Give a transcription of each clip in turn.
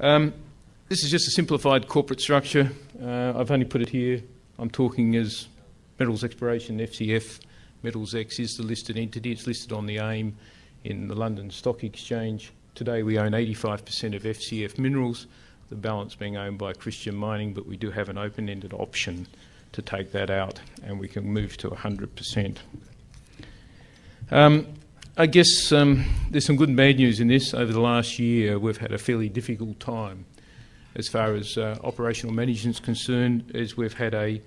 This is just a simplified corporate structure. I've only put it here. I'm talking as Metals Exploration. FCF Metals X is the listed entity. It's listed on the AIM in the London Stock Exchange. Today we own 85% of FCF Minerals, the balance being owned by Christian Mining, but we do have an open-ended option to take that out and we can move to 100%. I guess there's some good and bad news in this. Over the last year we've had a fairly difficult time as far as operational management is concerned, as we've had a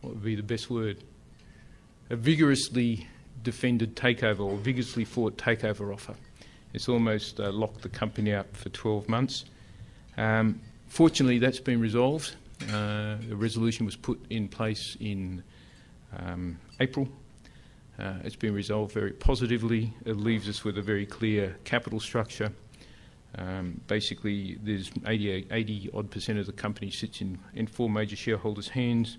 what would be the best word? A vigorously defended takeover or vigorously fought takeover offer. It's almost locked the company up for 12 months. Fortunately, that's been resolved. The resolution was put in place in April. It's been resolved very positively. It leaves us with a very clear capital structure. Basically, there's 80-odd% of the company sits in four major shareholders' hands.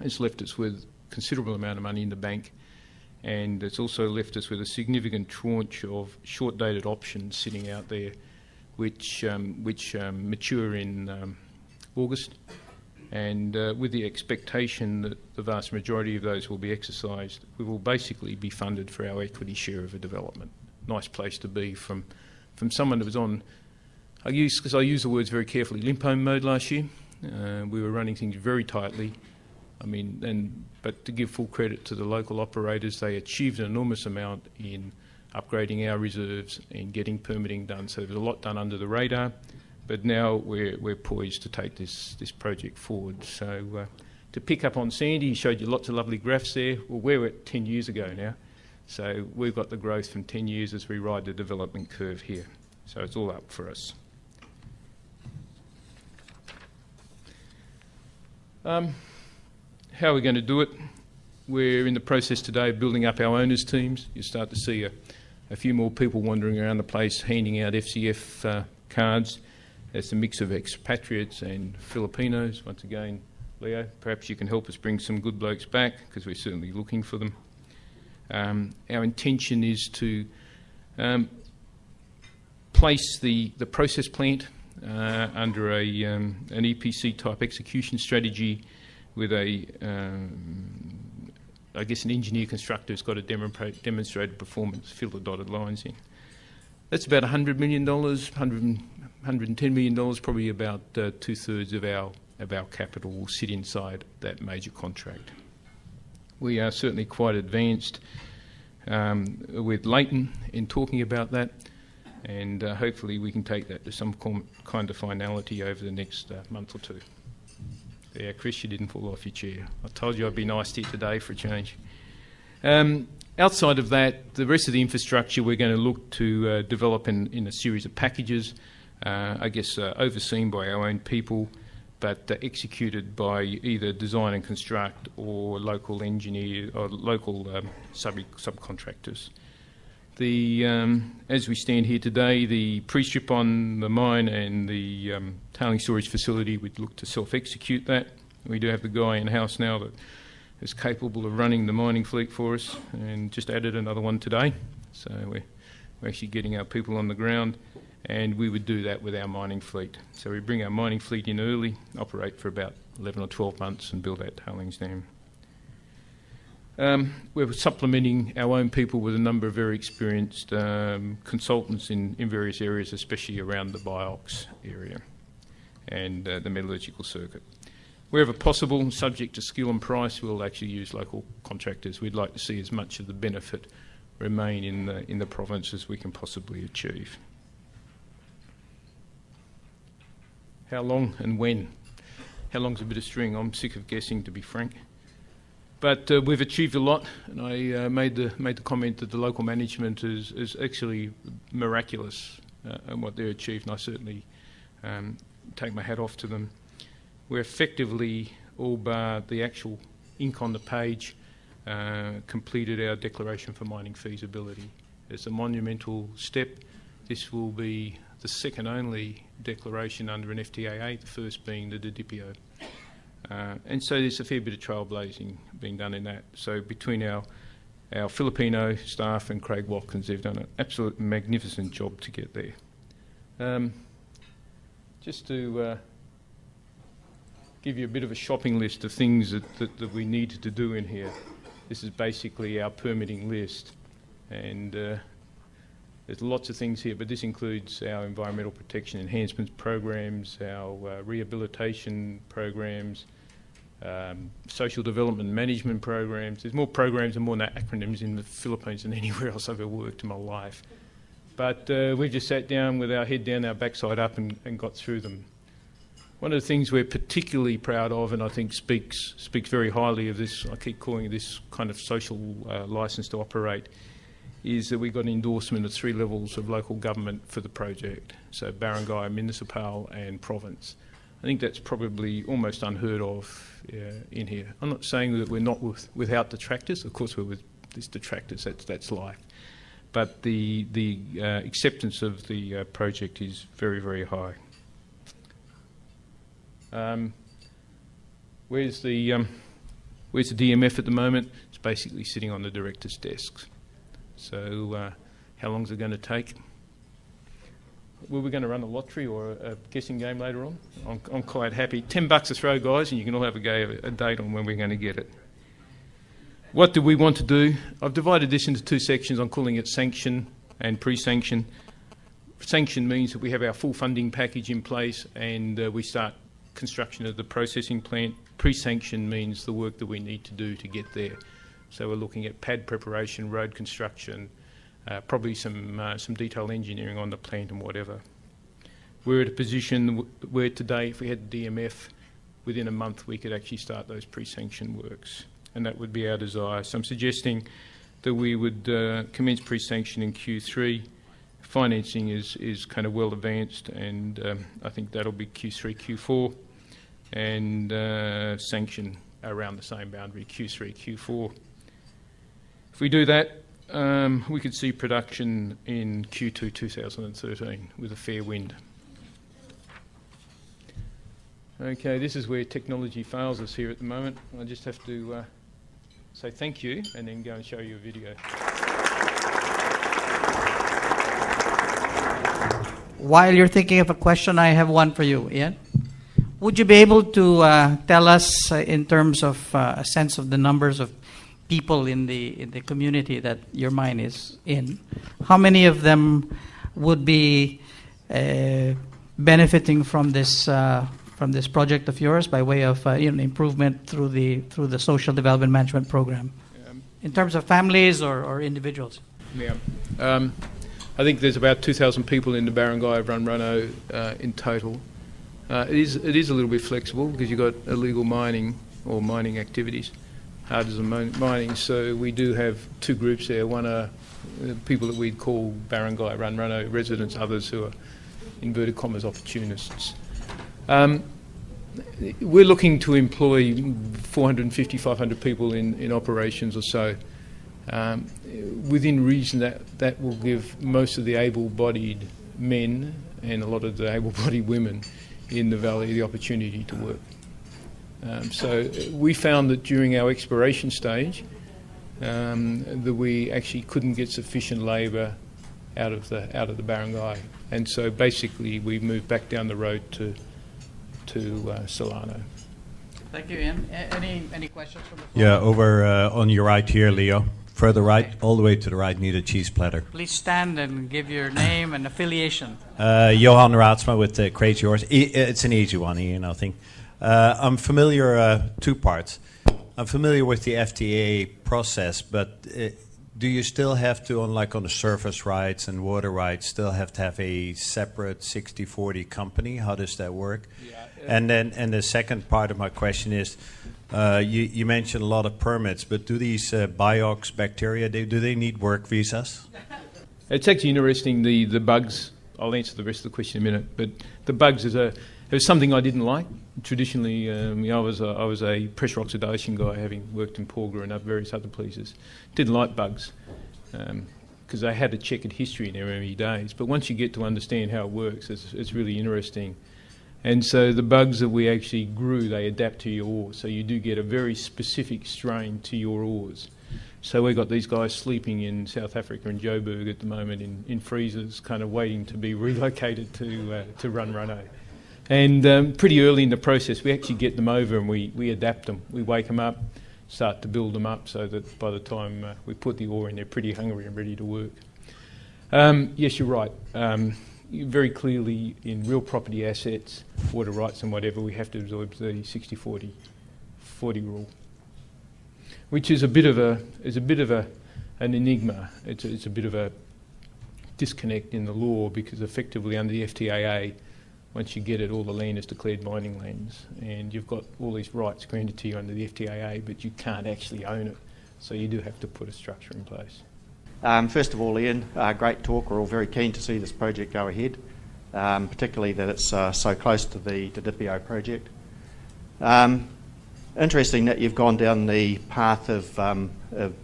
It's left us with a considerable amount of money in the bank, and it's also left us with a significant tranche of short-dated options sitting out there, which mature in August, and with the expectation that the vast majority of those will be exercised, we will basically be funded for our equity share of a development. Nice place to be from someone that was on, because I use the words very carefully, limpo mode last year. We were running things very tightly. But to give full credit to the local operators, they achieved an enormous amount in upgrading our reserves and getting permitting done. So there was a lot done under the radar, but now we're poised to take this project forward. So to pick up on Sandy, he showed you lots of lovely graphs there. Well, we're at 10 years ago now. So we've got the growth from 10 years as we ride the development curve here. So it's all up for us. How are we going to do it? We're in the process today of building up our owners' teams. You start to see a few more people wandering around the place handing out FCF cards. It's a mix of expatriates and Filipinos. Once again, Leo, perhaps you can help us bring some good blokes back, because we're certainly looking for them. Our intention is to place the process plant under an EPC type execution strategy with an engineer constructor who's got a demonstrated performance, fill the dotted lines in. That's about $100 million, $110 million, probably about two-thirds of our capital will sit inside that major contract. We are certainly quite advanced with Leighton in talking about that, and hopefully we can take that to some kind of finality over the next month or two. Yeah, Chris, you didn't fall off your chair. I told you I'd be nice to you today for a change. Outside of that, the rest of the infrastructure we're going to look to develop in a series of packages, overseen by our own people, but executed by either design and construct or local engineer or local subcontractors. As we stand here today, the pre-strip on the mine and the tailing storage facility, we'd look to self-execute that. We do have the guy in-house now that is capable of running the mining fleet for us, and just added another one today. So we're actually getting our people on the ground, and we would do that with our mining fleet. So we bring our mining fleet in early, operate for about 11 or 12 months and build that tailings dam. We're supplementing our own people with a number of very experienced consultants in various areas, especially around the BIOX area and the metallurgical circuit. Wherever possible, subject to skill and price, we'll actually use local contractors. We'd like to see as much of the benefit remain in the province as we can possibly achieve. How long and when? How long's a bit of string? I'm sick of guessing, to be frank. But we've achieved a lot, and I made the comment that the local management is actually miraculous in what they've achieved, and I certainly take my hat off to them. We're effectively, all bar the actual ink on the page, completed our declaration for mining feasibility. It's a monumental step. This will be the second only declaration under an FTAA, the first being the Didipio. And so there's a fair bit of trailblazing being done in that. So between our Filipino staff and Craig Watkins, they've done an absolute magnificent job to get there. Just to give you a bit of a shopping list of things that we need to do in here. This is basically our permitting list, and there's lots of things here, but this includes our environmental protection enhancement programs, our rehabilitation programs, social development management programs. There's more programs and more acronyms in the Philippines than anywhere else I've ever worked in my life. But we've just sat down with our head down, our backside up, and got through them. One of the things we're particularly proud of, and I think speaks very highly of this, I keep calling it this kind of social licence to operate, is that we got an endorsement of 3 levels of local government for the project. So barangay, municipal and province. I think that's probably almost unheard of in here. I'm not saying that we're not without detractors. Of course we're with these detractors, that's life. But the acceptance of the project is very, very high. Where's the DMF at the moment? It's basically sitting on the directors' desks. So how long is it going to take? Were we going to run a lottery or a guessing game later on? I'm quite happy. $10 a throw, guys, and you can all have a date on when we're going to get it. What do we want to do? I've divided this into 2 sections. I'm calling it sanction and pre-sanction. Sanction means that we have our full funding package in place and we start construction of the processing plant. Pre-sanction means the work that we need to do to get there. So we're looking at pad preparation, road construction, probably some detailed engineering on the plant and whatever. We're at a position where today, if we had the DMF, within a month we could actually start those pre-sanction works, and that would be our desire. So I'm suggesting that we would commence pre-sanction in Q3. Financing is kind of well advanced, and I think that'll be Q3, Q4, and sanction around the same boundary, Q3, Q4. If we do that, we could see production in Q2 2013 with a fair wind. Okay, this is where technology fails us here at the moment. I just have to say thank you and then go and show you a video. While you're thinking of a question, I have one for you, Ian. Would you be able to tell us, in terms of a sense of the numbers of people in the community that your mine is in, how many of them would be benefiting from this project of yours by way of improvement through the social development management program, in terms of families or individuals? Yeah. I think there's about 2,000 people in the barangay of Runruno in total. It is a little bit flexible because you've got illegal mining or mining activities, hard as mining. So we do have 2 groups there. One are people that we'd call barangay Runruno residents, others who are inverted commas opportunists. We're looking to employ 450, 500 people in operations or so. Within reason, that will give most of the able-bodied men and a lot of the able-bodied women in the valley the opportunity to work. So we found that during our exploration stage that we actually couldn't get sufficient labour out of the barangay, and so basically we moved back down the road to Solano. Thank you, Ian. Any questions from the floor? Yeah, over on your right here, Leo. Further right, okay. All the way to the right, need a cheese platter. Please stand and give your name and affiliation. Johan Raadsma with Crazy Horse. It's an easy one, Ian, I think. I'm familiar, 2 parts. I'm familiar with the FTA process, but do you still have to, unlike on the surface rights and water rights, still have to have a separate 60-40 company? How does that work? Yeah, and the second part of my question is, you mentioned a lot of permits, but do these biox bacteria, do they need work visas? It's actually interesting, the bugs. I'll answer the rest of the question in a minute, but the bugs is something I didn't like. Traditionally, I was a pressure oxidation guy, having worked in Porgera and various other places. Didn't like bugs because they had a checkered history in their early days. But once you get to understand how it works, it's really interesting. And so the bugs that we actually grew, they adapt to your ores. So you do get a very specific strain to your ores. So we've got these guys sleeping in South Africa and Joburg at the moment in freezers, kind of waiting to be relocated to run Runno. And pretty early in the process, we actually get them over and we adapt them. We wake them up, start to build them up so that by the time we put the ore in, they're pretty hungry and ready to work. Yes, you're right. Very clearly, in real property assets, water rights and whatever, we have to absorb the 60-40 rule, which is a bit of an enigma. It's a bit of a disconnect in the law, because effectively under the FTAA, once you get it, all the land is declared mining lands, and you've got all these rights granted to you under the FTAA, but you can't actually own it. So you do have to put a structure in place. First of all, Ian, great talk. We're all very keen to see this project go ahead, particularly that it's so close to the Didipio project. Interesting that you've gone down the path of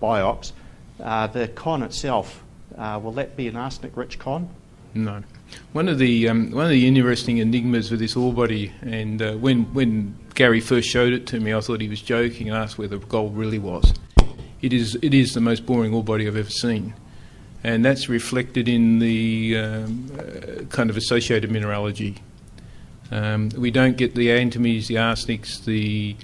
BIOX. The con itself, will that be an arsenic-rich con? No. One of the interesting enigmas with this ore body, and when Gary first showed it to me, I thought he was joking and asked where the gold really was. It is the most boring ore body I've ever seen, and that's reflected in the kind of associated mineralogy. We don't get the antimonies, the arsenics, the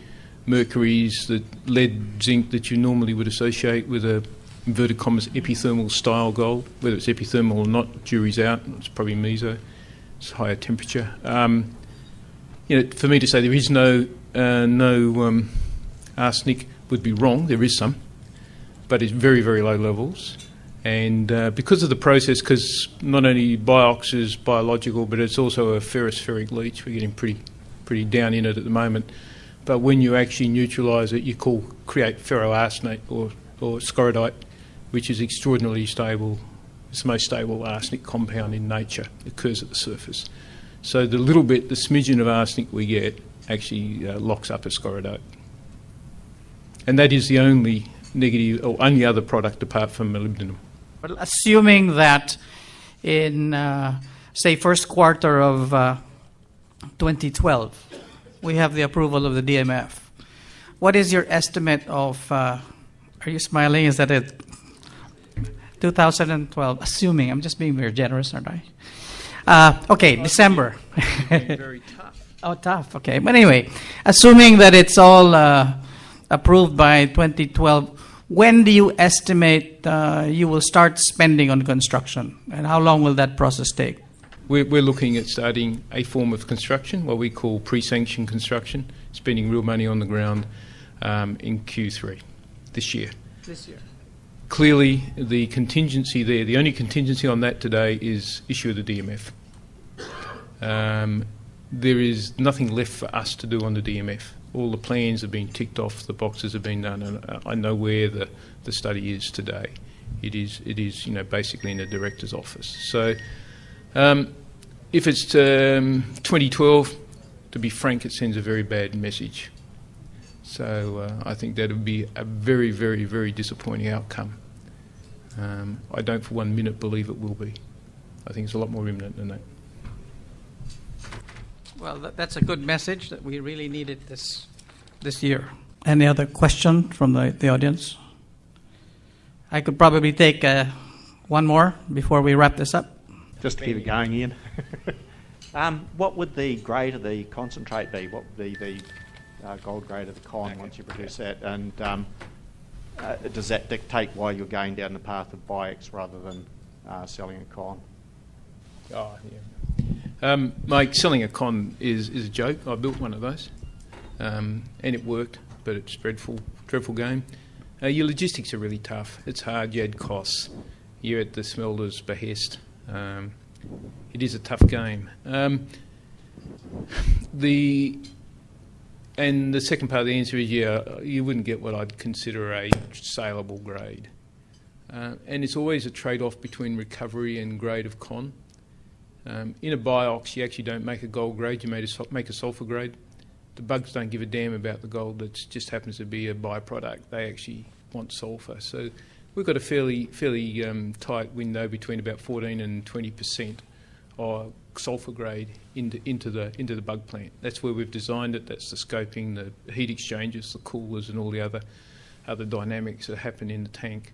mercuries, the lead, zinc that you normally would associate with a inverted commas epithermal style gold. Whether it's epithermal or not, jury's out. It's probably meso. It's higher temperature. For me to say there is no arsenic would be wrong. There is some, but it's very, very low levels. And because of the process, because not only BIOX is biological, but it's also a ferrospheric leach. We're getting pretty down in it at the moment. But when you actually neutralise it, you create ferroarsenate or scorodite, which is extraordinarily stable. It's the most stable arsenic compound in nature. It occurs at the surface. So the smidgen of arsenic we get actually locks up a scorodite. And that is the only negative or only other product apart from molybdenum. But assuming that in, say, first quarter of 2012, we have the approval of the DMF, what is your estimate of, are you smiling? Is that it? 2012, assuming, I'm just being very generous, aren't I? Okay, December. Very tough. Oh, tough, okay. But anyway, assuming that it's all approved by 2012, when do you estimate you will start spending on construction? And how long will that process take? We're looking at starting a form of construction, what we call pre-sanction construction, spending real money on the ground in Q3 this year. This year. Clearly, the contingency there, the only contingency on that today is issue of the DMF. There is nothing left for us to do on the DMF. All the plans have been ticked off, the boxes have been done, and I know where the study is today. It is basically in the director's office. So if it's 2012, to be frank, it sends a very bad message. So I think that would be a very, very, very disappointing outcome. I don't for 1 minute believe it will be. I think it's a lot more imminent than that. Well, that's a good message that we really needed this year. Any other question from the audience? I could probably take one more before we wrap this up. Just to keep it going, Ian. What would the grade of the concentrate be? What would be the gold grade of the con once you produce that? And does that dictate why you're going down the path of BIOX rather than selling a con? Oh, yeah. Mike, selling a con is a joke. I built one of those, and it worked, but it's a dreadful game. Your logistics are really tough. It's hard. You add costs. You're at the smelter's behest. It is a tough game. The second part of the answer is, you wouldn't get what I'd consider a saleable grade. And it's always a trade-off between recovery and grade of con. In a BIOX, you actually don't make a gold grade, you make a sulphur grade. The bugs don't give a damn about the gold that just happens to be a byproduct. They actually want sulphur. So we've got a fairly tight window between about 14 and 20% of sulphur grade into the bug plant. That's where we've designed it. That's the scoping, the heat exchangers, the coolers, and all the other other dynamics that happen in the tank.